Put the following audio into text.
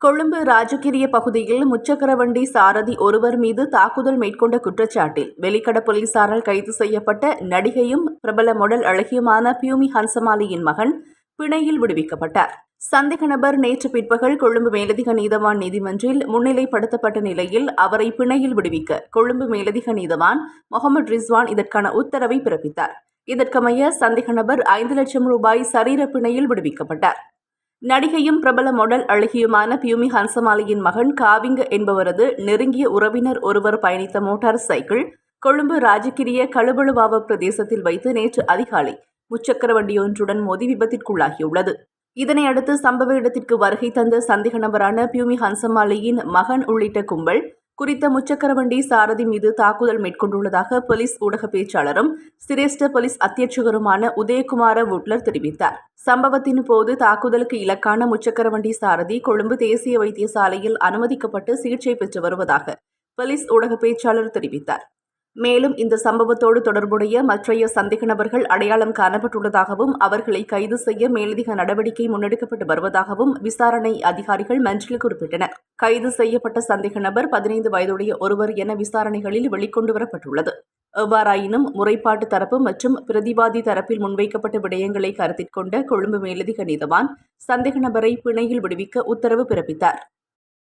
கொழும்பு ராஜகிரிய பகுதியில் முச்சக்கர வண்டி சாரதி ஒருவர் மீது தாக்குதல் மேற்கொண்ட குற்றச்சாட்டில் வெளிக்கட போலீசாரால் கைது செய்யப்பட்ட நடிகையும் பிரபல மாடல் அழகியுமான பியூமி ஹன்சமாலியின் மகன் பிணையில் விடுவிக்கப்பட்டார். சந்தேக நபர் நேற்று பிற்பகல் கொழும்பு மேலதிக நீதவான் நீதிமன்றில் முன்னிலைப்படுத்தப்பட்ட நிலையில் அவரை பிணையில் விடுவிக்க கொழும்பு மேலதிக நீதவான் முகமது ரிஸ்வான் இதற்கான உத்தரவை பிறப்பித்தார். இதற்கமைய சந்தேக நபர் 5 லட்சம் ரூபாய் சரீர பிணையில் விடுவிக்கப்பட்டார். நடிகையும் பிரபல மாடல் அழகியுமான பியூமி ஹன்சமாலியின் மகன் காவிங்க என்பவரது நெருங்கிய உறவினர் ஒருவர் பயணித்த மோட்டார் சைக்கிள் கொழும்பு ராஜகிரிய கழுவழுவாவ பிரதேசத்தில் வைத்து நேற்று அதிகாலை முச்சக்கர வண்டியொன்றுடன் மோதி விபத்திற்குள்ளாகியுள்ளது. இதனையடுத்து சம்பவ இடத்திற்கு வருகை தந்த சந்தேக நபரான பியூமி ஹன்சமாலியின் மகன் உள்ளிட்ட கும்பல் குறித்த முச்சக்கர வண்டி சாரதி மீது தாக்குதல் மேற்கொண்டுள்ளதாக போலீஸ் ஊடக பேச்சாளரும் சிரேஷ்ட போலீஸ் அத்தியட்சகருமான உதயகுமார வுட்லர் தெரிவித்தார். சம்பவத்தின் போது தாக்குதலுக்கு இலக்கான முச்சக்கர வண்டி சாரதி கொழும்பு தேசிய வைத்தியசாலையில் அனுமதிக்கப்பட்டு சிகிச்சை பெற்று வருவதாக போலீஸ் ஊடக பேச்சாளர் தெரிவித்தார். மேலும் இந்த சம்பவத்தோடு தொடர்புடைய மற்றைய சந்தேக நபர்கள் அடையாளம் காணப்பட்டுள்ளதாகவும் அவர்களை கைது செய்ய மேலதிக நடவடிக்கை முன்னெடுக்கப்பட்டு வருவதாகவும் விசாரணை அதிகாரிகள் மன்றில் குறிப்பிட்டனர். கைது செய்யப்பட்ட சந்தேக நபர் 15 வயதுடைய ஒருவர் என விசாரணைகளில் வெளிக்கொண்டு வரப்பட்டுள்ளது. எவ்வாறாயினும் முறைப்பாட்டு தரப்பு மற்றும் பிரதிவாதி தரப்பில் முன்வைக்கப்பட்ட விடயங்களை கருத்தில் கொண்ட கொழும்பு மேலதிக நீதவான் சந்தேக நபரை பிணையில் விடுவிக்க உத்தரவு பிறப்பித்தார்.